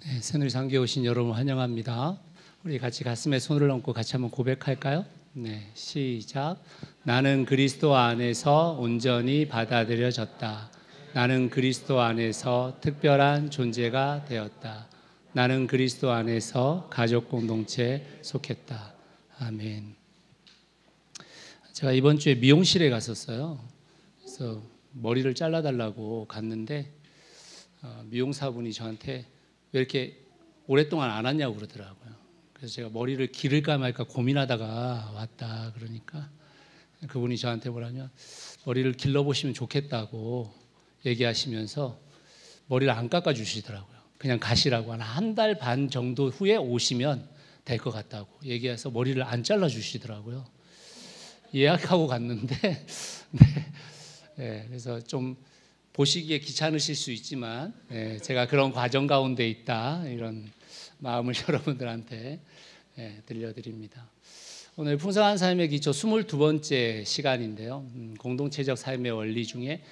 네, 새누리 장교에 오신 여러분 환영합니다. 우리 같이 가슴에 손을 얹고 같이 한번 고백할까요? 네, 시작. 나는 그리스도 안에서 온전히 받아들여졌다. 나는 그리스도 안에서 특별한 존재가 되었다. 나는 그리스도 안에서 가족 공동체에 속했다. 아멘. 제가 이번 주에 미용실에 갔었어요. 그래서 머리를 잘라달라고 갔는데 미용사분이 저한테 왜 이렇게 오랫동안 안 왔냐고 그러더라고요. 그래서 제가 머리를 기를까 말까 고민하다가 왔다 그러니까 그분이 저한테 뭐라냐, 머리를 길러보시면 좋겠다고 얘기하시면서 머리를 안 깎아주시더라고요. 그냥 가시라고, 한 달 반 정도 후에 오시면 될 것 같다고 얘기해서 머리를 안 잘라주시더라고요. 예약하고 갔는데 네, 그래서 좀 보시기에 귀찮으실 수 있지만 제가 그런 과정 가운데 있다, 이런 마음을 여러분들한테 들려드립니다. 오늘 풍성한 삶의 기초 22번째 시간인데요. 공동체적 삶의 원리 중에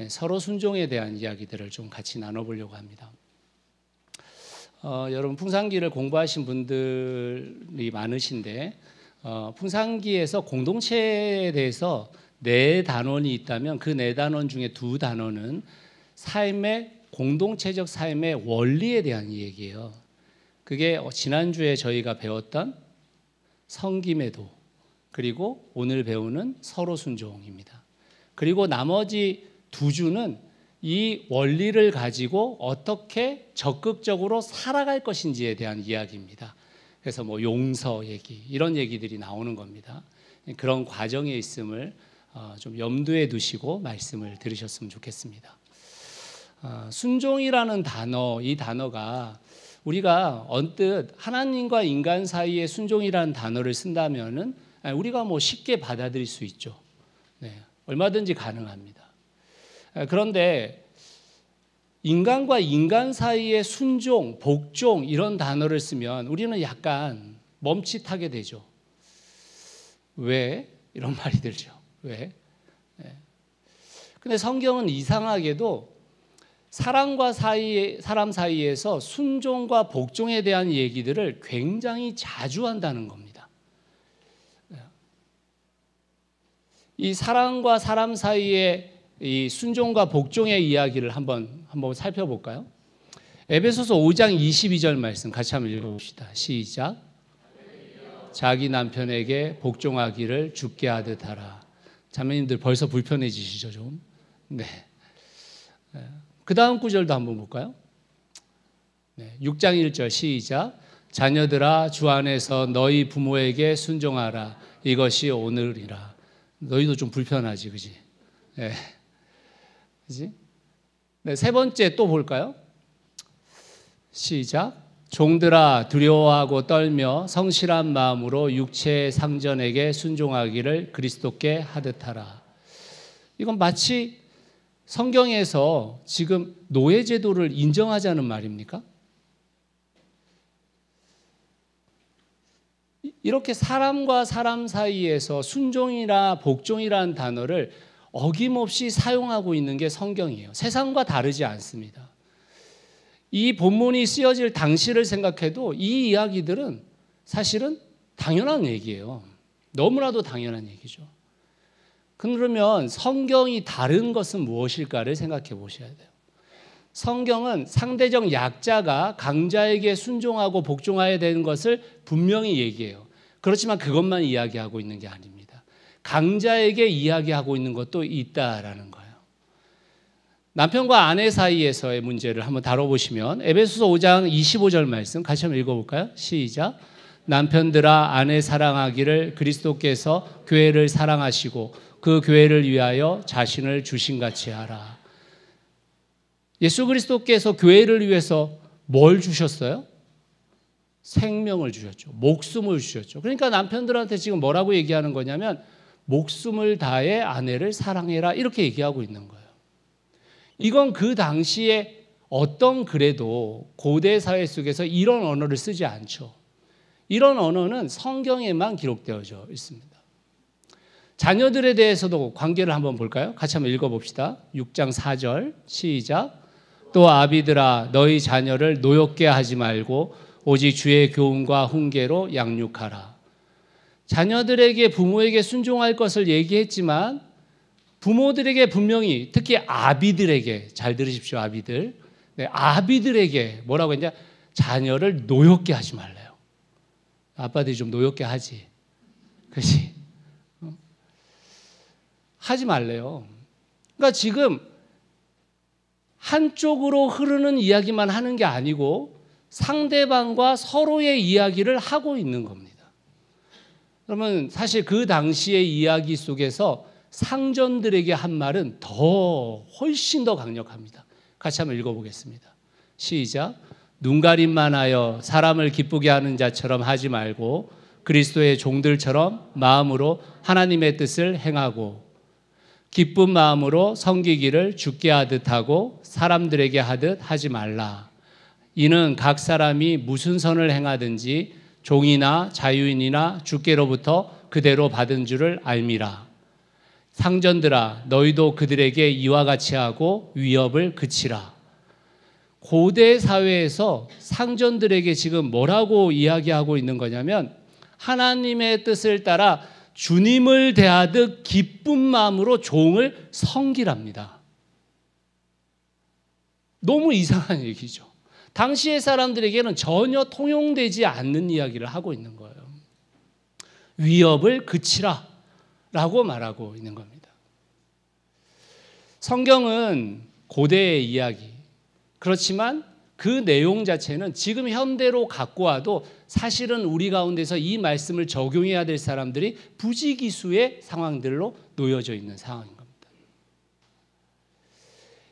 서로 순종에 대한 이야기들을 좀 같이 나눠보려고 합니다. 여러분 풍산기를 공부하신 분들이 많으신데 풍산기에서 공동체에 대해서 4단원이 있다면 그 4단원 중에 2단원은 삶의 공동체적 삶의 원리에 대한 얘기예요. 그게 지난주에 저희가 배웠던 섬김의 도, 그리고 오늘 배우는 서로 순종입니다. 그리고 나머지 2주는 이 원리를 가지고 어떻게 적극적으로 살아갈 것인지에 대한 이야기입니다. 그래서 뭐 용서 얘기, 이런 얘기들이 나오는 겁니다. 그런 과정에 있음을 좀 염두에 두시고 말씀을 들으셨으면 좋겠습니다. 순종이라는 단어, 이 단어가 우리가 언뜻 하나님과 인간 사이에 순종이라는 단어를 쓴다면은 우리가 뭐 쉽게 받아들일 수 있죠. 네, 얼마든지 가능합니다. 그런데 인간과 인간 사이에 순종, 복종 이런 단어를 쓰면 우리는 약간 멈칫하게 되죠. 왜? 이런 말이 들죠. 왜? 근데 성경은 이상하게도 사람 사이에서 순종과 복종에 대한 얘기들을 굉장히 자주 한다는 겁니다. 이 사람과 사람 사이의 이 순종과 복종의 이야기를 한번 살펴볼까요? 에베소서 5장 22절 말씀 같이 한번 읽어봅시다. 시작. 자기 남편에게 복종하기를 주께 하듯 하라. 자매님들 벌써 불편해지시죠 좀? 네. 그 다음 구절도 한번 볼까요? 네. 6장 1절 시작. 자녀들아 주 안에서 너희 부모에게 순종하라. 이것이 오늘이라. 너희도 좀 불편하지, 그지? 네. 그지? 네. 세 번째 또 볼까요? 시작. 종들아 두려워하고 떨며 성실한 마음으로 육체의 상전에게 순종하기를 그리스도께 하듯 하라. 이건 마치 성경에서 지금 노예제도를 인정하자는 말입니까? 이렇게 사람과 사람 사이에서 순종이나 복종이라는 단어를 어김없이 사용하고 있는 게 성경이에요. 세상과 다르지 않습니다. 이 본문이 쓰여질 당시를 생각해도 이 이야기들은 사실은 당연한 얘기예요. 너무나도 당연한 얘기죠. 그러면 성경이 다른 것은 무엇일까를 생각해 보셔야 돼요. 성경은 상대적 약자가 강자에게 순종하고 복종해야 되는 것을 분명히 얘기해요. 그렇지만 그것만 이야기하고 있는 게 아닙니다. 강자에게 이야기하고 있는 것도 있다라는 거예요. 남편과 아내 사이에서의 문제를 한번 다뤄보시면 에베소서 5장 25절 말씀 같이 한번 읽어볼까요? 시작. 남편들아 아내 사랑하기를 그리스도께서 교회를 사랑하시고 그 교회를 위하여 자신을 주신같이 하라. 예수 그리스도께서 교회를 위해서 뭘 주셨어요? 생명을 주셨죠. 목숨을 주셨죠. 그러니까 남편들한테 지금 뭐라고 얘기하는 거냐면 목숨을 다해 아내를 사랑해라, 이렇게 얘기하고 있는 거예요. 이건 그 당시에 어떤 글에도 고대 사회 속에서 이런 언어를 쓰지 않죠. 이런 언어는 성경에만 기록되어져 있습니다. 자녀들에 대해서도 관계를 한번 볼까요? 같이 한번 읽어봅시다. 6장 4절 시작. 또 아비들아 너희 자녀를 노엽게 하지 말고 오직 주의 교훈과 훈계로 양육하라. 자녀들에게 부모에게 순종할 것을 얘기했지만 부모들에게 분명히 특히 아비들에게 잘 들으십시오. 아비들. 네, 아비들에게 뭐라고 했냐? 자녀를 노엽게 하지 말래요. 아빠들이 좀 노엽게 하지. 그렇지? 하지 말래요. 그러니까 지금 한쪽으로 흐르는 이야기만 하는 게 아니고 상대방과 서로의 이야기를 하고 있는 겁니다. 그러면 사실 그 당시의 이야기 속에서 상전들에게 한 말은 훨씬 더 강력합니다. 같이 한번 읽어보겠습니다. 시작. 눈가림만 하여 사람을 기쁘게 하는 자처럼 하지 말고 그리스도의 종들처럼 마음으로 하나님의 뜻을 행하고 기쁜 마음으로 섬기기를 주께 하듯 하고 사람들에게 하듯 하지 말라. 이는 각 사람이 무슨 선을 행하든지 종이나 자유인이나 주께로부터 그대로 받은 줄을 알미라. 상전들아 너희도 그들에게 이와 같이 하고 위협을 그치라. 고대 사회에서 상전들에게 지금 뭐라고 이야기하고 있는 거냐면 하나님의 뜻을 따라 주님을 대하듯 기쁜 마음으로 종을 섬기랍니다. 너무 이상한 얘기죠. 당시의 사람들에게는 전혀 통용되지 않는 이야기를 하고 있는 거예요. 위협을 그치라 라고 말하고 있는 겁니다. 성경은 고대의 이야기, 그렇지만 그 내용 자체는 지금 현대로 갖고 와도 사실은 우리 가운데서 이 말씀을 적용해야 될 사람들이 부지기수의 상황들로 놓여져 있는 상황인 겁니다.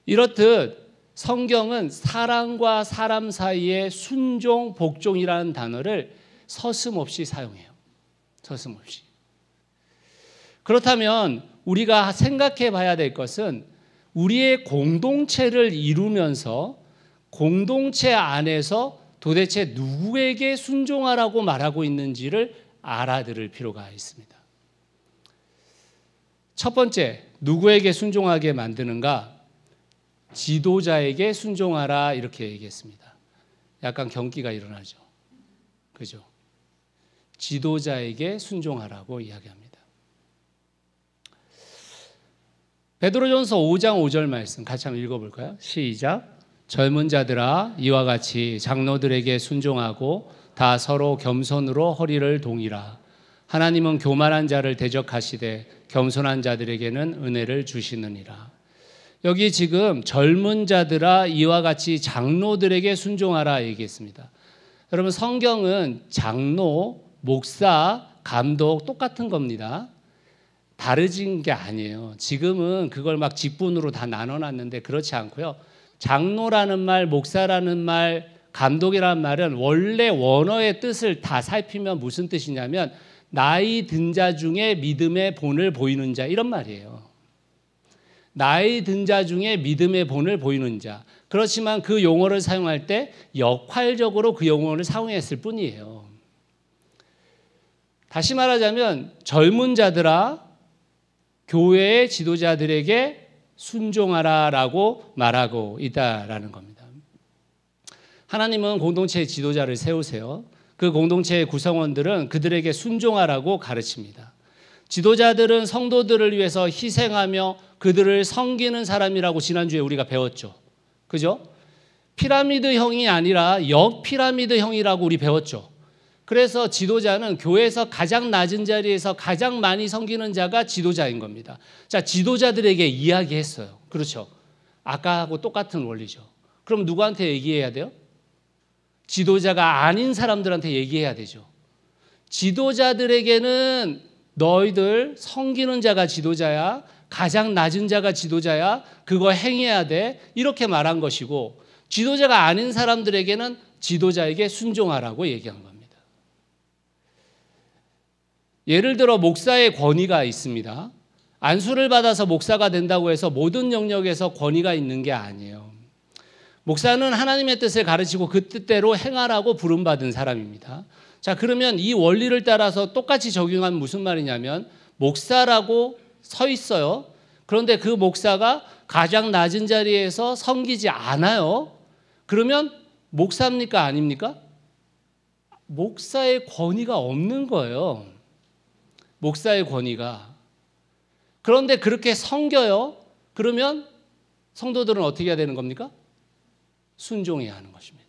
이렇듯 성경은 사람과 사람 사이의 순종, 복종이라는 단어를 서슴없이 사용해요. 서슴없이. 그렇다면 우리가 생각해 봐야 될 것은 우리의 공동체를 이루면서 공동체 안에서 도대체 누구에게 순종하라고 말하고 있는지를 알아들을 필요가 있습니다. 첫 번째, 누구에게 순종하게 만드는가? 지도자에게 순종하라 이렇게 얘기했습니다. 약간 경기가 일어나죠. 그죠? 지도자에게 순종하라고 이야기합니다. 베드로전서 5장 5절 말씀 같이 한번 읽어볼까요? 시작. 젊은 자들아 이와 같이 장로들에게 순종하고 다 서로 겸손으로 허리를 동이라. 하나님은 교만한 자를 대적하시되 겸손한 자들에게는 은혜를 주시느니라. 여기 지금 젊은 자들아 이와 같이 장로들에게 순종하라 얘기했습니다. 여러분 성경은 장로, 목사, 감독 똑같은 겁니다. 다르진 게 아니에요. 지금은 그걸 막 직분으로 다 나눠놨는데 그렇지 않고요. 장로라는 말, 목사라는 말, 감독이라는 말은 원래 원어의 뜻을 다 살피면 무슨 뜻이냐면 나이 든 자 중에 믿음의 본을 보이는 자 이런 말이에요. 나이 든 자 중에 믿음의 본을 보이는 자. 그렇지만 그 용어를 사용할 때 역할적으로 그 용어를 사용했을 뿐이에요. 다시 말하자면 젊은 자들아 교회의 지도자들에게 순종하라라고 말하고 있다라는 겁니다. 하나님은 공동체의 지도자를 세우세요. 그 공동체의 구성원들은 그들에게 순종하라고 가르칩니다. 지도자들은 성도들을 위해서 희생하며 그들을 섬기는 사람이라고 지난주에 우리가 배웠죠. 그죠? 피라미드형이 아니라 역피라미드형이라고 우리 배웠죠. 그래서 지도자는 교회에서 가장 낮은 자리에서 가장 많이 섬기는 자가 지도자인 겁니다. 자, 지도자들에게 이야기했어요. 그렇죠? 아까하고 똑같은 원리죠. 그럼 누구한테 얘기해야 돼요? 지도자가 아닌 사람들한테 얘기해야 되죠. 지도자들에게는 너희들 섬기는 자가 지도자야. 가장 낮은 자가 지도자야. 그거 행해야 돼. 이렇게 말한 것이고 지도자가 아닌 사람들에게는 지도자에게 순종하라고 얘기한 겁니다. 예를 들어 목사의 권위가 있습니다. 안수를 받아서 목사가 된다고 해서 모든 영역에서 권위가 있는 게 아니에요. 목사는 하나님의 뜻을 가르치고 그 뜻대로 행하라고 부름받은 사람입니다. 자, 그러면 이 원리를 따라서 똑같이 적용하면 무슨 말이냐면 목사라고 서 있어요. 그런데 그 목사가 가장 낮은 자리에서 섬기지 않아요. 그러면 목사입니까? 아닙니까? 목사의 권위가 없는 거예요. 목사의 권위가. 그런데 그렇게 섬겨요. 그러면 성도들은 어떻게 해야 되는 겁니까? 순종해야 하는 것입니다.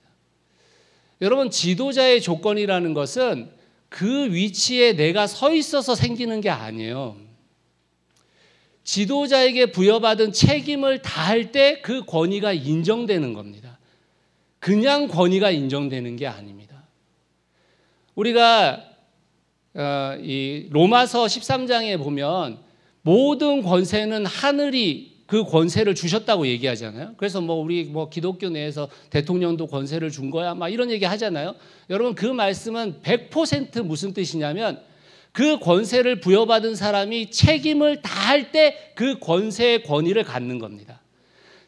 여러분, 지도자의 조건이라는 것은 그 위치에 내가 서 있어서 생기는 게 아니에요. 지도자에게 부여받은 책임을 다할 때 그 권위가 인정되는 겁니다. 그냥 권위가 인정되는 게 아닙니다. 우리가 이 로마서 13장에 보면 모든 권세는 하늘이 그 권세를 주셨다고 얘기하잖아요. 그래서 우리 기독교 내에서 대통령도 권세를 준 거야 막 이런 얘기 하잖아요. 여러분, 그 말씀은 100% 무슨 뜻이냐면 그 권세를 부여받은 사람이 책임을 다할 때 그 권세의 권위를 갖는 겁니다.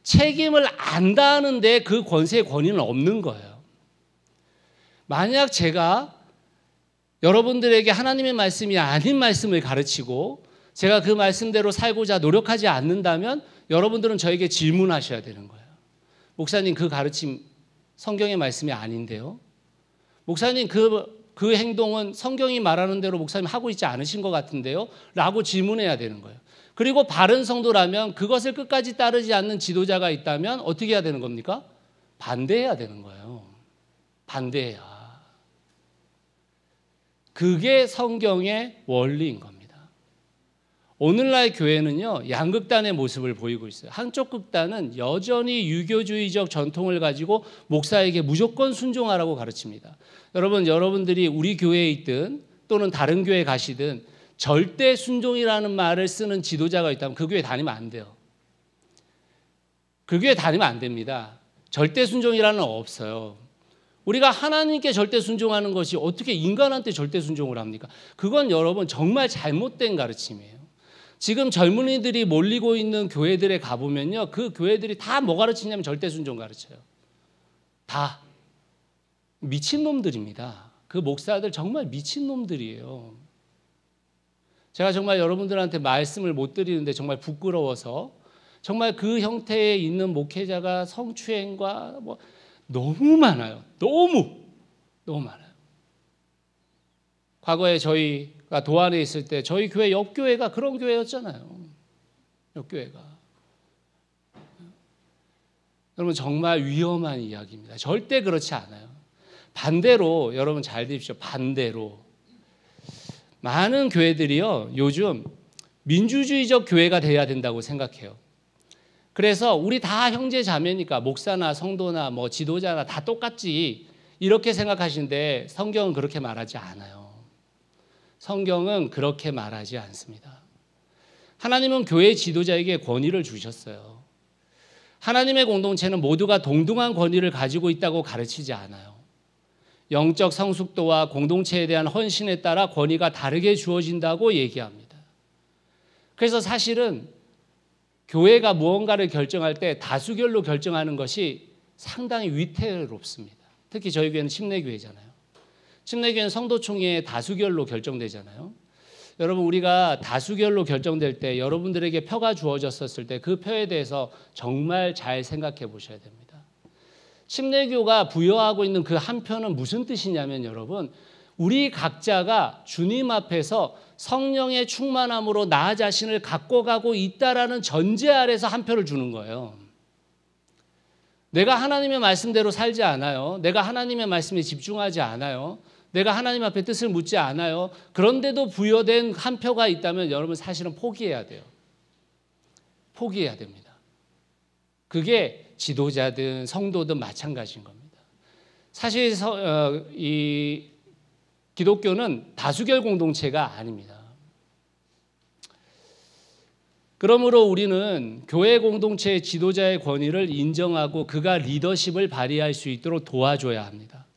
책임을 안 다하는데 그 권세의 권위는 없는 거예요. 만약 제가 여러분들에게 하나님의 말씀이 아닌 말씀을 가르치고 제가 그 말씀대로 살고자 노력하지 않는다면 여러분들은 저에게 질문하셔야 되는 거예요. 목사님, 그 가르침 성경의 말씀이 아닌데요. 목사님, 그 행동은 성경이 말하는 대로 목사님 하고 있지 않으신 것 같은데요? 라고 질문해야 되는 거예요. 그리고 바른 성도라면 그것을 끝까지 따르지 않는 지도자가 있다면 어떻게 해야 되는 겁니까? 반대해야 되는 거예요. 반대해야. 그게 성경의 원리인 겁니다. 오늘날 교회는요, 양극단의 모습을 보이고 있어요. 한쪽 극단은 여전히 유교주의적 전통을 가지고 목사에게 무조건 순종하라고 가르칩니다. 여러분들이 우리 교회에 있든 또는 다른 교회에 가시든 절대 순종이라는 말을 쓰는 지도자가 있다면 그 교회 다니면 안 돼요. 그 교회 다니면 안 됩니다. 절대 순종이라는 건 없어요. 우리가 하나님께 절대 순종하는 것이 어떻게 인간한테 절대 순종을 합니까? 그건 여러분 정말 잘못된 가르침이에요. 지금 젊은이들이 몰리고 있는 교회들에 가보면요, 그 교회들이 다 뭐 가르치냐면 절대 순종 가르쳐요. 다 미친놈들입니다. 그 목사들 정말 미친놈들이에요. 제가 정말 여러분들한테 말씀을 못 드리는데 정말 부끄러워서 정말 그 형태에 있는 목회자가 성추행과 너무 많아요. 너무 많아요. 과거에 저희가 도안에 있을 때 저희 교회 옆교회가 그런 교회였잖아요. 옆교회가. 여러분, 정말 위험한 이야기입니다. 절대 그렇지 않아요. 반대로 여러분 잘 들으십시오. 반대로 많은 교회들이요, 요즘 민주주의적 교회가 돼야 된다고 생각해요. 그래서 우리 다 형제 자매니까 목사나 성도나 지도자나 다 똑같지 이렇게 생각하시는데 성경은 그렇게 말하지 않아요. 성경은 그렇게 말하지 않습니다. 하나님은 교회 지도자에게 권위를 주셨어요. 하나님의 공동체는 모두가 동등한 권위를 가지고 있다고 가르치지 않아요. 영적 성숙도와 공동체에 대한 헌신에 따라 권위가 다르게 주어진다고 얘기합니다. 그래서 사실은 교회가 무언가를 결정할 때 다수결로 결정하는 것이 상당히 위태롭습니다. 특히 저희 교회는 침례교회잖아요. 침례교회는 성도총회에 다수결로 결정되잖아요. 여러분, 우리가 다수결로 결정될 때 여러분들에게 표가 주어졌었을 때 그 표에 대해서 정말 잘 생각해 보셔야 됩니다. 침례교가 부여하고 있는 그 한 표는 무슨 뜻이냐면 여러분, 우리 각자가 주님 앞에서 성령의 충만함으로 나 자신을 갖고 가고 있다라는 전제 아래서 한 표를 주는 거예요. 내가 하나님의 말씀대로 살지 않아요. 내가 하나님의 말씀에 집중하지 않아요. 내가 하나님 앞에 뜻을 묻지 않아요. 그런데도 부여된 한 표가 있다면 여러분 사실은 포기해야 돼요. 포기해야 됩니다. 그게 지도자든 성도든 마찬가지인 겁니다. 사실 이 기독교는 다수결 공동체가 아닙니다. 그러므로 우리는 교회 공동체의 지도자의 권위를 인정하고 그가 리더십을 발휘할 수 있도록 도와줘야 합니다.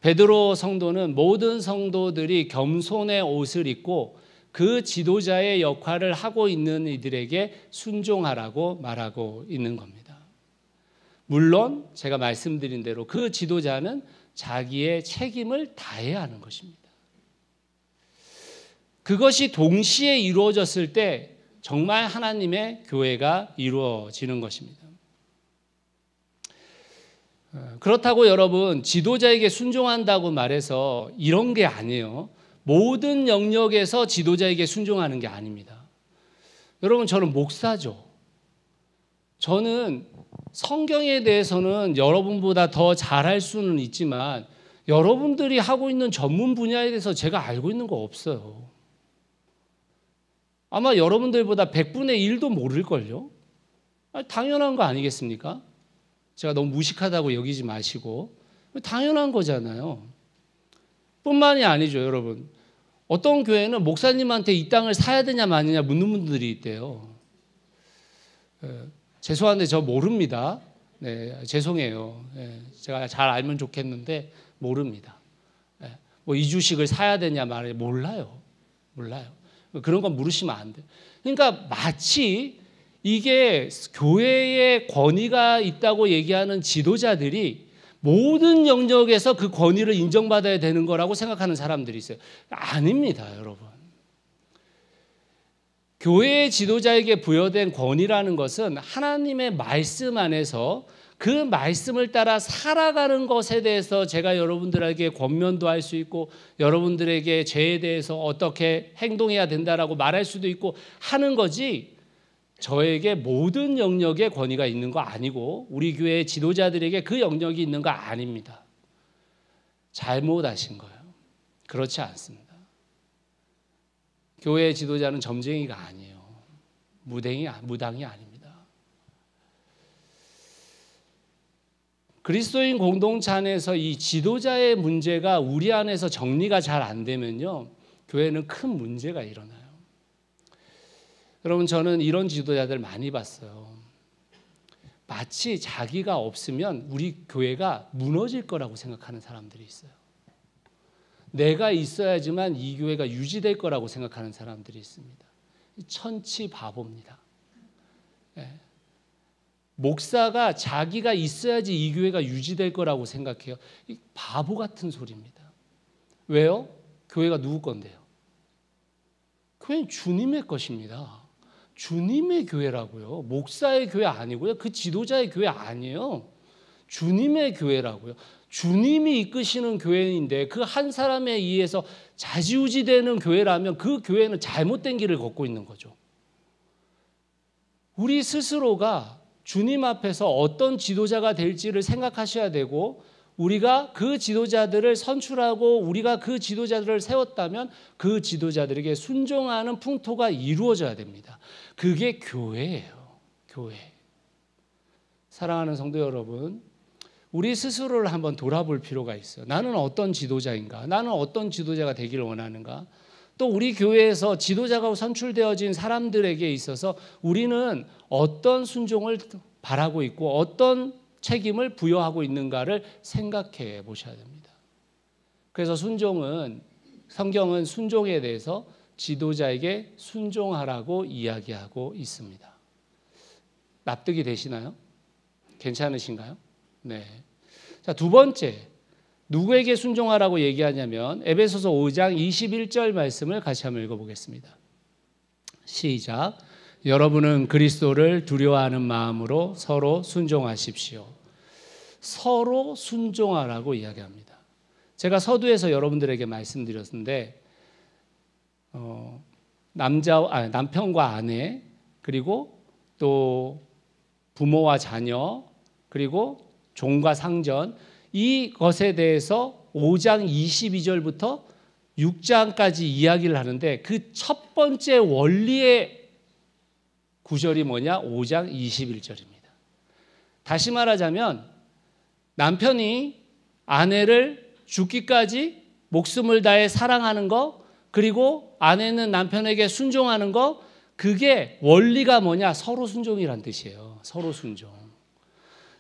베드로 성도는 모든 성도들이 겸손의 옷을 입고 그 지도자의 역할을 하고 있는 이들에게 순종하라고 말하고 있는 겁니다. 물론 제가 말씀드린 대로 그 지도자는 자기의 책임을 다해야 하는 것입니다. 그것이 동시에 이루어졌을 때 정말 하나님의 교회가 이루어지는 것입니다. 그렇다고 여러분 지도자에게 순종한다고 말해서 이런 게 아니에요. 모든 영역에서 지도자에게 순종하는 게 아닙니다. 여러분 저는 목사죠. 저는 성경에 대해서는 여러분보다 더 잘할 수는 있지만 여러분들이 하고 있는 전문 분야에 대해서 제가 알고 있는 거 없어요. 아마 여러분들보다 100분의 1도 모를걸요? 당연한 거 아니겠습니까? 제가 너무 무식하다고 여기지 마시고 당연한 거잖아요. 뿐만이 아니죠, 여러분. 어떤 교회는 목사님한테 이 땅을 사야 되냐 마느냐 묻는 분들이 있대요. 죄송한데 저 모릅니다. 네, 죄송해요. 제가 잘 알면 좋겠는데 모릅니다. 뭐 이 주식을 사야 되냐 말이냐 몰라요. 그런 건 물으시면 안 돼요. 그러니까 마치 이게 교회의 권위가 있다고 얘기하는 지도자들이 모든 영역에서 그 권위를 인정받아야 되는 거라고 생각하는 사람들이 있어요. 아닙니다, 여러분. 교회의 지도자에게 부여된 권위라는 것은 하나님의 말씀 안에서 그 말씀을 따라 살아가는 것에 대해서 제가 여러분들에게 권면도 할 수 있고 여러분들에게 죄에 대해서 어떻게 행동해야 된다라고 말할 수도 있고 하는 거지, 저에게 모든 영역에 권위가 있는 거 아니고 우리 교회의 지도자들에게 그 영역이 있는 거 아닙니다. 잘못하신 거예요. 그렇지 않습니다. 교회의 지도자는 점쟁이가 아니에요. 무당이 아닙니다. 그리스도인 공동체 안에서 이 지도자의 문제가 우리 안에서 정리가 잘 안 되면요, 교회는 큰 문제가 일어나요. 여러분 저는 이런 지도자들 많이 봤어요. 마치 자기가 없으면 우리 교회가 무너질 거라고 생각하는 사람들이 있어요. 내가 있어야지만 이 교회가 유지될 거라고 생각하는 사람들이 있습니다. 천치 바보입니다. 목사가 자기가 있어야지 이 교회가 유지될 거라고 생각해요. 바보 같은 소리입니다. 왜요? 교회가 누구 건데요? 교회는 주님의 것입니다. 주님의 교회라고요. 목사의 교회 아니고요. 그 지도자의 교회 아니에요. 주님의 교회라고요. 주님이 이끄시는 교회인데 그 한 사람에 의해서 좌지우지되는 교회라면 그 교회는 잘못된 길을 걷고 있는 거죠. 우리 스스로가 주님 앞에서 어떤 지도자가 될지를 생각하셔야 되고, 우리가 그 지도자들을 선출하고 우리가 그 지도자들을 세웠다면 그 지도자들에게 순종하는 풍토가 이루어져야 됩니다. 그게 교회예요. 교회. 사랑하는 성도 여러분, 우리 스스로를 한번 돌아볼 필요가 있어요. 나는 어떤 지도자인가? 나는 어떤 지도자가 되기를 원하는가? 또 우리 교회에서 지도자가 선출되어진 사람들에게 있어서 우리는 어떤 순종을 바라고 있고 어떤 책임을 부여하고 있는가를 생각해 보셔야 됩니다. 그래서 성경은 순종에 대해서 지도자에게 순종하라고 이야기하고 있습니다. 납득이 되시나요? 괜찮으신가요? 네. 자, 두 번째, 누구에게 순종하라고 얘기하냐면 에베소서 5장 21절 말씀을 같이 한번 읽어보겠습니다. 시작. 여러분은 그리스도를 두려워하는 마음으로 서로 순종하십시오. 서로 순종하라고 이야기합니다. 제가 서두에서 여러분들에게 말씀드렸는데 남편과 아내, 그리고 또 부모와 자녀, 그리고 종과 상전, 이것에 대해서 5장 22절부터 6장까지 이야기를 하는데 그 첫 번째 원리의 구절이 뭐냐? 5장 21절입니다. 다시 말하자면 남편이 아내를 죽기까지 목숨을 다해 사랑하는 거, 그리고 아내는 남편에게 순종하는 거, 그게 원리가 뭐냐? 서로 순종이란 뜻이에요. 서로 순종.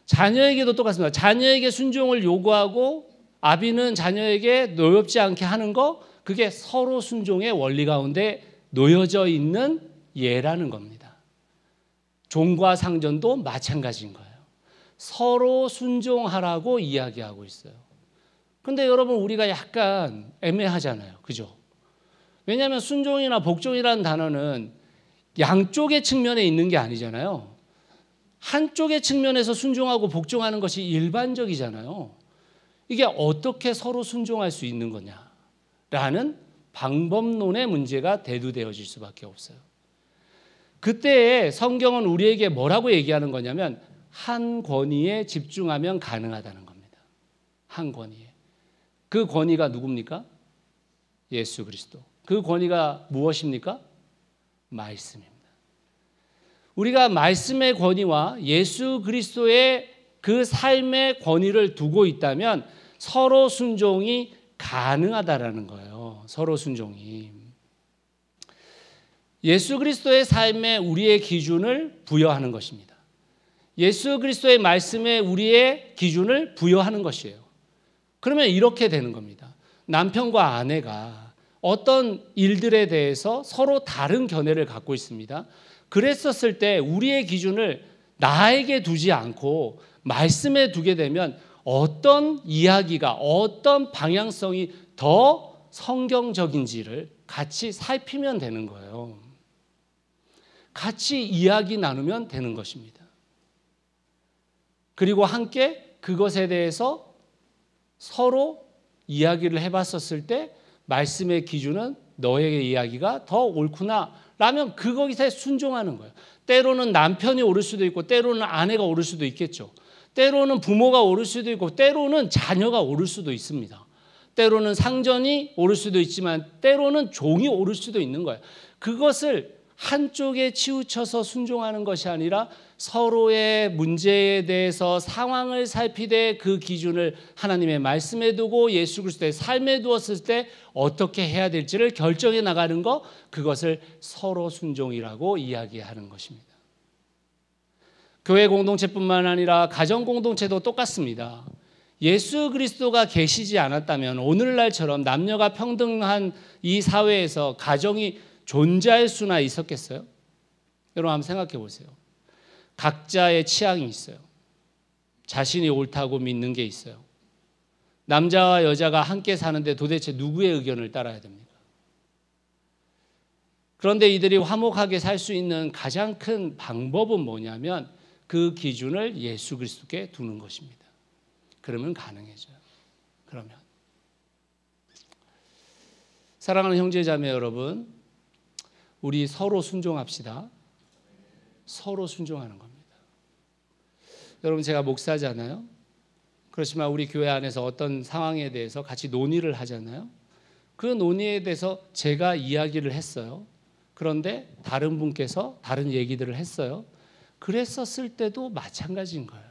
자녀에게도 똑같습니다. 자녀에게 순종을 요구하고 아비는 자녀에게 노엽지 않게 하는 거, 그게 서로 순종의 원리 가운데 놓여져 있는 예라는 겁니다. 종과 상전도 마찬가지인 거예요. 서로 순종하라고 이야기하고 있어요. 근데 여러분 우리가 약간 애매하잖아요. 그죠? 왜냐하면 순종이나 복종이라는 단어는 양쪽의 측면에 있는 게 아니잖아요. 한쪽의 측면에서 순종하고 복종하는 것이 일반적이잖아요. 이게 어떻게 서로 순종할 수 있는 거냐라는 방법론의 문제가 대두되어질 수밖에 없어요. 그때 성경은 우리에게 뭐라고 얘기하는 거냐면 한 권위에 집중하면 가능하다는 겁니다. 한 권위에. 그 권위가 누굽니까? 예수 그리스도. 그 권위가 무엇입니까? 말씀입니다. 우리가 말씀의 권위와 예수 그리스도의 그 삶의 권위를 두고 있다면 서로 순종이 가능하다라는 거예요. 서로 순종이. 예수 그리스도의 삶에 우리의 기준을 부여하는 것입니다. 예수 그리스도의 말씀에 우리의 기준을 부여하는 것이에요. 그러면 이렇게 되는 겁니다. 남편과 아내가 어떤 일들에 대해서 서로 다른 견해를 갖고 있습니다. 그랬었을 때 우리의 기준을 나에게 두지 않고 말씀에 두게 되면 어떤 이야기가 어떤 방향성이 더 성경적인지를 같이 살피면 되는 거예요. 같이 이야기 나누면 되는 것입니다. 그리고 함께 그것에 대해서 서로 이야기를 해봤었을 때 말씀의 기준은 너의 이야기가 더 옳구나 라면 그것에 순종하는 거예요. 때로는 남편이 옳을 수도 있고 때로는 아내가 옳을 수도 있겠죠. 때로는 부모가 옳을 수도 있고 때로는 자녀가 옳을 수도 있습니다. 때로는 상전이 옳을 수도 있지만 때로는 종이 옳을 수도 있는 거예요. 그것을 한쪽에 치우쳐서 순종하는 것이 아니라 서로의 문제에 대해서 상황을 살피되 그 기준을 하나님의 말씀에 두고 예수 그리스도의 삶에 두었을 때 어떻게 해야 될지를 결정해 나가는 것, 그것을 서로 순종이라고 이야기하는 것입니다. 교회 공동체뿐만 아니라 가정 공동체도 똑같습니다. 예수 그리스도가 계시지 않았다면 오늘날처럼 남녀가 평등한 이 사회에서 가정이 존재할 수나 있었겠어요? 여러분 한번 생각해 보세요. 각자의 취향이 있어요. 자신이 옳다고 믿는 게 있어요. 남자와 여자가 함께 사는데 도대체 누구의 의견을 따라야 됩니까? 그런데 이들이 화목하게 살 수 있는 가장 큰 방법은 뭐냐면 그 기준을 예수 그리스도께 두는 것입니다. 그러면 가능해져요. 그러면 사랑하는 형제자매 여러분, 우리 서로 순종합시다. 서로 순종하는 겁니다. 여러분 제가 목사잖아요. 그렇지만 우리 교회 안에서 어떤 상황에 대해서 같이 논의를 하잖아요. 그 논의에 대해서 제가 이야기를 했어요. 그런데 다른 분께서 다른 얘기들을 했어요. 그랬었을 때도 마찬가지인 거예요.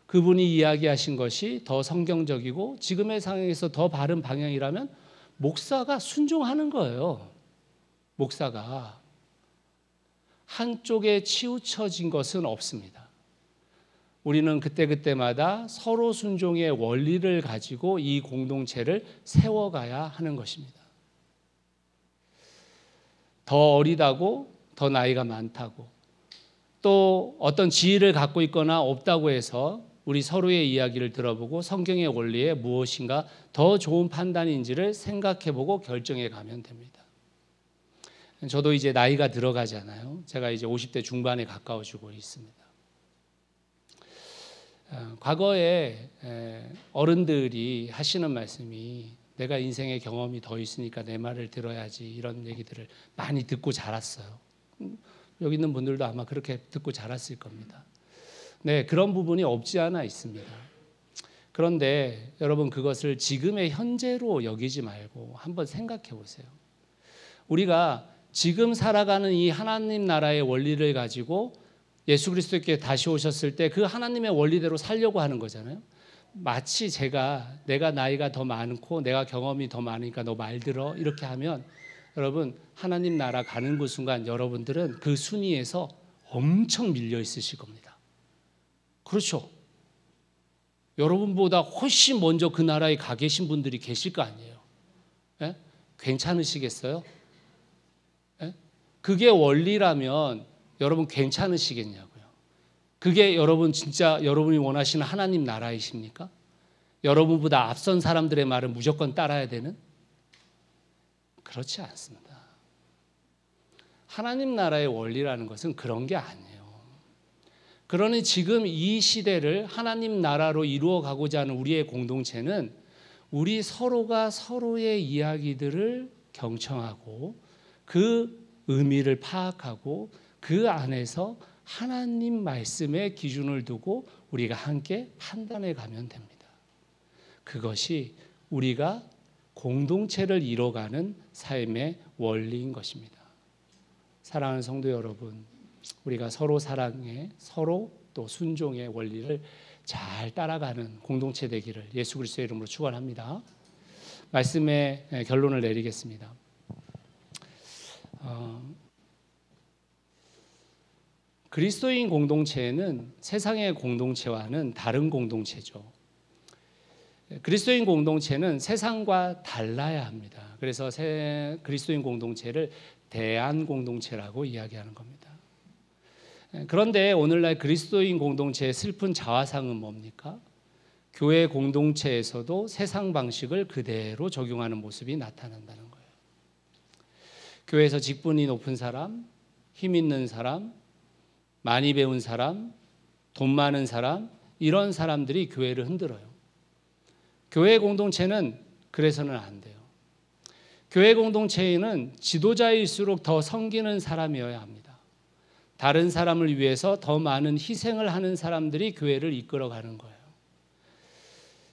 그분이 이야기하신 것이 더 성경적이고 지금의 상황에서 더 바른 방향이라면 목사가 순종하는 거예요. 목사가. 한쪽에 치우쳐진 것은 없습니다. 우리는 그때그때마다 서로 순종의 원리를 가지고 이 공동체를 세워가야 하는 것입니다. 더 어리다고, 더 나이가 많다고, 또 어떤 지위를 갖고 있거나 없다고 해서 우리 서로의 이야기를 들어보고 성경의 원리에 무엇인가 더 좋은 판단인지를 생각해보고 결정해 가면 됩니다. 저도 이제 나이가 들어가잖아요. 제가 이제 50대 중반에 가까워지고 있습니다. 과거에 어른들이 하시는 말씀이 내가 인생의 경험이 더 있으니까 내 말을 들어야지 이런 얘기들을 많이 듣고 자랐어요. 여기 있는 분들도 아마 그렇게 듣고 자랐을 겁니다. 네, 그런 부분이 없지 않아 있습니다. 그런데 여러분 그것을 지금의 현재로 여기지 말고 한번 생각해 보세요. 우리가 지금 살아가는 이 하나님 나라의 원리를 가지고 예수 그리스도께 다시 오셨을 때 그 하나님의 원리대로 살려고 하는 거잖아요. 마치 내가 나이가 더 많고 내가 경험이 더 많으니까 너 말 들어 이렇게 하면 여러분 하나님 나라 가는 그 순간 여러분들은 그 순위에서 엄청 밀려 있으실 겁니다. 그렇죠. 여러분보다 훨씬 먼저 그 나라에 가 계신 분들이 계실 거 아니에요. 예? 괜찮으시겠어요? 예? 그게 원리라면 여러분 괜찮으시겠냐고요. 그게 여러분 진짜 여러분이 원하시는 하나님 나라이십니까? 여러분보다 앞선 사람들의 말을 무조건 따라야 되는? 그렇지 않습니다. 하나님 나라의 원리라는 것은 그런 게 아니에요. 그러니 지금 이 시대를 하나님 나라로 이루어 가고자 하는 우리의 공동체는 우리 서로가 서로의 이야기들을 경청하고 그 의미를 파악하고 그 안에서 하나님 말씀의 기준을 두고 우리가 함께 판단해 가면 됩니다. 그것이 우리가 공동체를 이뤄가는 삶의 원리인 것입니다. 사랑하는 성도 여러분, 우리가 서로 사랑해 서로 또 순종의 원리를 잘 따라가는 공동체 되기를 예수 그리스도의 이름으로 축원합니다. 말씀의 결론을 내리겠습니다. 그리스도인 공동체는 세상의 공동체와는 다른 공동체죠. 그리스도인 공동체는 세상과 달라야 합니다. 그래서 그리스도인 공동체를 대안 공동체라고 이야기하는 겁니다. 그런데 오늘날 그리스도인 공동체의 슬픈 자화상은 뭡니까? 교회 공동체에서도 세상 방식을 그대로 적용하는 모습이 나타난다는 거예요. 교회에서 직분이 높은 사람, 힘 있는 사람, 많이 배운 사람, 돈 많은 사람, 이런 사람들이 교회를 흔들어요. 교회 공동체는 그래서는 안 돼요. 교회 공동체에는 지도자일수록 더 섬기는 사람이어야 합니다. 다른 사람을 위해서 더 많은 희생을 하는 사람들이 교회를 이끌어가는 거예요.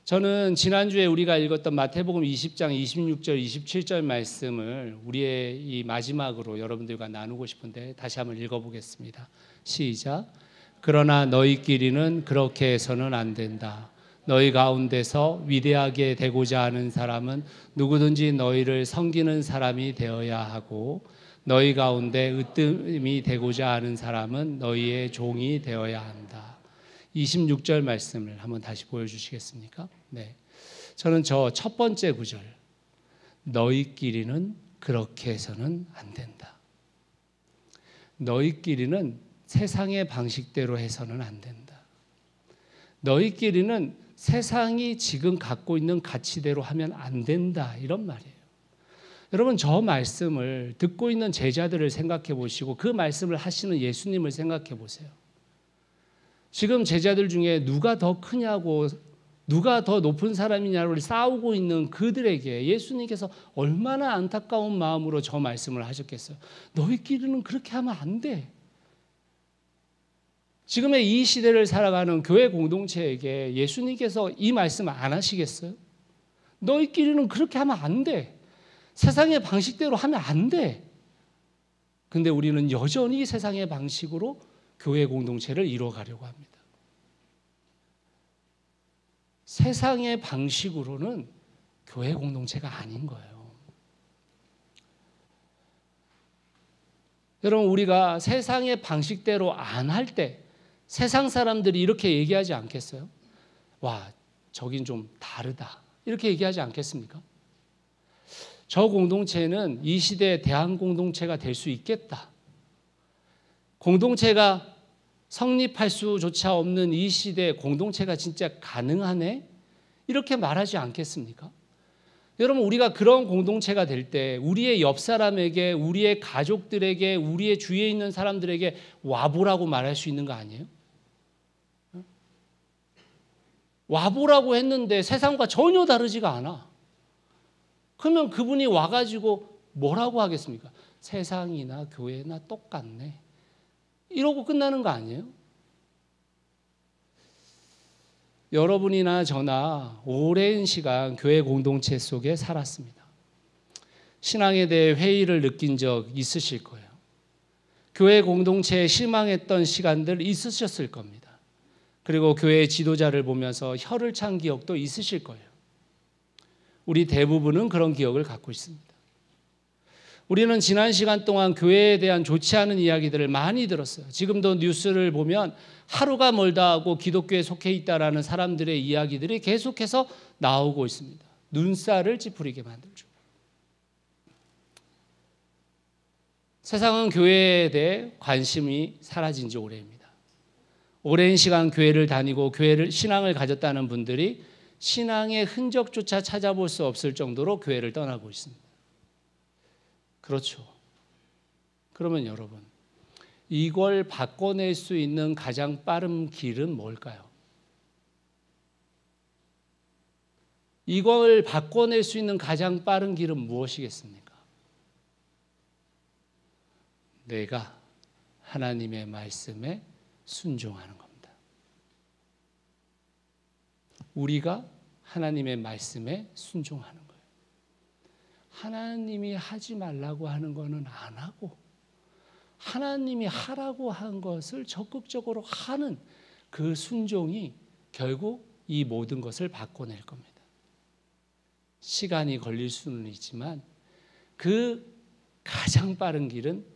저는 지난주에 우리가 읽었던 마태복음 20장 26절 27절 말씀을 우리의 이 마지막으로 여러분들과 나누고 싶은데 다시 한번 읽어보겠습니다. 시작. 그러나 너희끼리는 그렇게 해서는 안 된다. 너희 가운데서 위대하게 되고자 하는 사람은 누구든지 너희를 섬기는 사람이 되어야 하고 너희 가운데 으뜸이 되고자 하는 사람은 너희의 종이 되어야 한다. 26절 말씀을 한번 다시 보여주시겠습니까? 네, 저는 저 첫 번째 구절 너희끼리는 그렇게 해서는 안 된다. 너희끼리는 세상의 방식대로 해서는 안 된다. 너희끼리는 세상이 지금 갖고 있는 가치대로 하면 안 된다, 이런 말이에요. 여러분, 저 말씀을 듣고 있는 제자들을 생각해 보시고 그 말씀을 하시는 예수님을 생각해 보세요. 지금 제자들 중에 누가 더 크냐고, 누가 더 높은 사람이냐를 싸우고 있는 그들에게 예수님께서 얼마나 안타까운 마음으로 저 말씀을 하셨겠어요. 너희끼리는 그렇게 하면 안 돼. 지금의 이 시대를 살아가는 교회 공동체에게 예수님께서 이 말씀 안 하시겠어요? 너희끼리는 그렇게 하면 안 돼. 세상의 방식대로 하면 안 돼. 근데 우리는 여전히 세상의 방식으로 교회 공동체를 이루어가려고 합니다. 세상의 방식으로는 교회 공동체가 아닌 거예요. 여러분, 우리가 세상의 방식대로 안 할 때 세상 사람들이 이렇게 얘기하지 않겠어요? 와, 저긴 좀 다르다. 이렇게 얘기하지 않겠습니까? 저 공동체는 이 시대의 대한 공동체가 될 수 있겠다. 공동체가 성립할 수조차 없는 이 시대에 공동체가 진짜 가능하네? 이렇게 말하지 않겠습니까? 여러분, 우리가 그런 공동체가 될 때 우리의 옆 사람에게, 우리의 가족들에게, 우리의 주위에 있는 사람들에게 와보라고 말할 수 있는 거 아니에요? 와보라고 했는데 세상과 전혀 다르지가 않아. 그러면 그분이 와가지고 뭐라고 하겠습니까? 세상이나 교회나 똑같네. 이러고 끝나는 거 아니에요? 여러분이나 저나 오랜 시간 교회 공동체 속에 살았습니다. 신앙에 대해 회의를 느낀 적 있으실 거예요. 교회 공동체에 실망했던 시간들 있으셨을 겁니다. 그리고 교회 지도자를 보면서 혀를 찬 기억도 있으실 거예요. 우리 대부분은 그런 기억을 갖고 있습니다. 우리는 지난 시간 동안 교회에 대한 좋지 않은 이야기들을 많이 들었어요. 지금도 뉴스를 보면 하루가 멀다 하고 기독교에 속해 있다라는 사람들의 이야기들이 계속해서 나오고 있습니다. 눈살을 찌푸리게 만들죠. 세상은 교회에 대해 관심이 사라진 지 오래입니다. 오랜 시간 교회를 다니고 신앙을 가졌다는 분들이 신앙의 흔적조차 찾아볼 수 없을 정도로 교회를 떠나고 있습니다. 그렇죠. 그러면 여러분, 이걸 바꿔낼 수 있는 가장 빠른 길은 뭘까요? 이걸 바꿔낼 수 있는 가장 빠른 길은 무엇이겠습니까? 내가 하나님의 말씀에 순종하는 겁니다. 우리가 하나님의 말씀에 순종하는 거예요. 하나님이 하지 말라고 하는 거는 안 하고 하나님이 하라고 한 것을 적극적으로 하는 그 순종이 결국 이 모든 것을 바꿔낼 겁니다. 시간이 걸릴 수는 있지만 그 가장 빠른 길은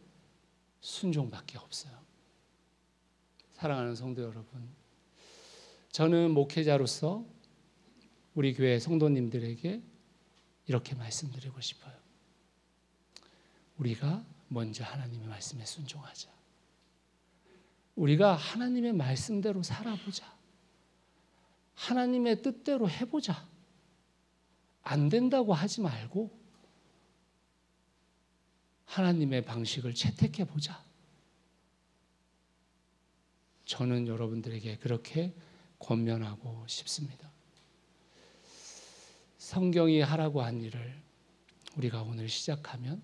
순종밖에 없어요. 사랑하는 성도 여러분, 저는 목회자로서 우리 교회 성도님들에게 이렇게 말씀드리고 싶어요. 우리가 먼저 하나님의 말씀에 순종하자. 우리가 하나님의 말씀대로 살아보자. 하나님의 뜻대로 해보자. 안 된다고 하지 말고 하나님의 방식을 채택해보자. 저는 여러분들에게 그렇게 권면하고 싶습니다. 성경이 하라고 한 일을 우리가 오늘 시작하면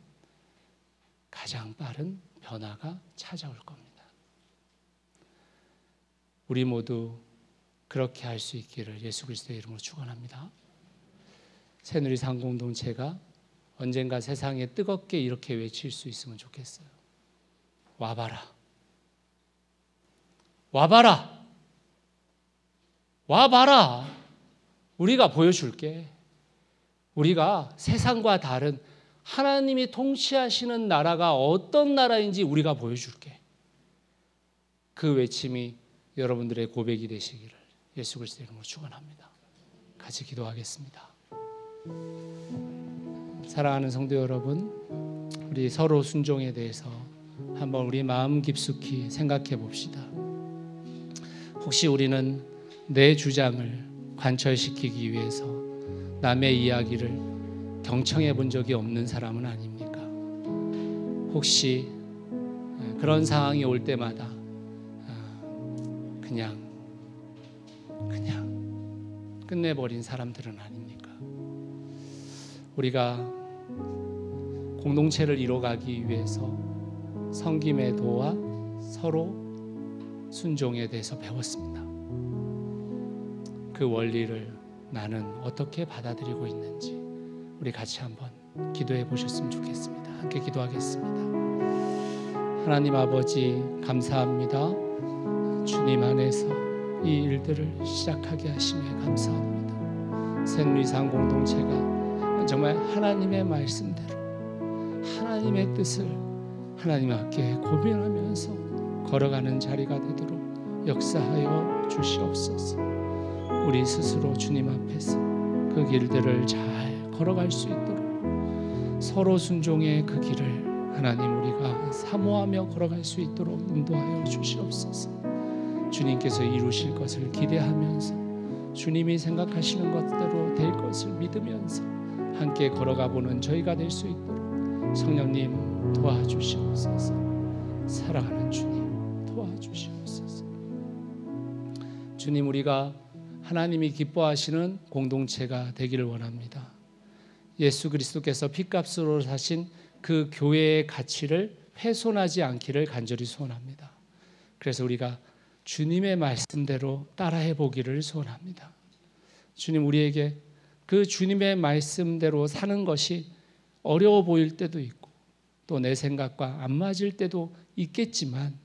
가장 빠른 변화가 찾아올 겁니다. 우리 모두 그렇게 할 수 있기를 예수 그리스도의 이름으로 축원합니다. 새누리산 공동체가 언젠가 세상에 뜨겁게 이렇게 외칠 수 있으면 좋겠어요. 와봐라. 와봐라. 와봐라. 우리가 보여줄게. 우리가 세상과 다른 하나님이 통치하시는 나라가 어떤 나라인지 우리가 보여줄게. 그 외침이 여러분들의 고백이 되시기를 예수 그리스도의 이름으로 축원합니다. 같이 기도하겠습니다. 사랑하는 성도 여러분, 우리 서로 순종에 대해서 한번 우리 마음 깊숙이 생각해 봅시다. 혹시 우리는 내 주장을 관철시키기 위해서 남의 이야기를 경청해 본 적이 없는 사람은 아닙니까? 혹시 그런 상황이 올 때마다 그냥 끝내버린 사람들은 아닙니까? 우리가 공동체를 이뤄가기 위해서 섬김의 도와 서로 순종에 대해서 배웠습니다. 그 원리를 나는 어떻게 받아들이고 있는지 우리 같이 한번 기도해 보셨으면 좋겠습니다. 함께 기도하겠습니다. 하나님 아버지 감사합니다. 주님 안에서 이 일들을 시작하게 하심에 감사합니다. 새누리산 공동체가 정말 하나님의 말씀대로 하나님의 뜻을 하나님 앞에 고민하면서 걸어가는 자리가 되도록 역사하여 주시옵소서. 우리 스스로 주님 앞에서 그 길들을 잘 걸어갈 수 있도록 서로 순종의 그 길을 하나님 우리가 사모하며 걸어갈 수 있도록 인도하여 주시옵소서. 주님께서 이루실 것을 기대하면서 주님이 생각하시는 것대로 될 것을 믿으면서 함께 걸어가 보는 저희가 될 수 있도록 성령님 도와주시옵소서. 사랑하는 주님 도와주시옵소서. 주님, 우리가 하나님이 기뻐하시는 공동체가 되기를 원합니다. 예수 그리스도께서 핏값으로 사신 그 교회의 가치를 훼손하지 않기를 간절히 소원합니다. 그래서 우리가 주님의 말씀대로 따라해 보기를 소원합니다. 주님, 우리에게 그 주님의 말씀대로 사는 것이 어려워 보일 때도 있고 또 내 생각과 안 맞을 때도 있겠지만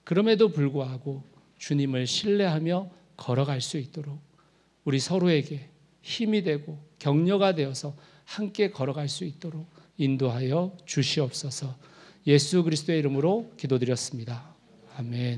그럼에도 불구하고 주님을 신뢰하며 걸어갈 수 있도록 우리 서로에게 힘이 되고 격려가 되어서 함께 걸어갈 수 있도록 인도하여 주시옵소서. 예수 그리스도의 이름으로 기도드렸습니다. 아멘.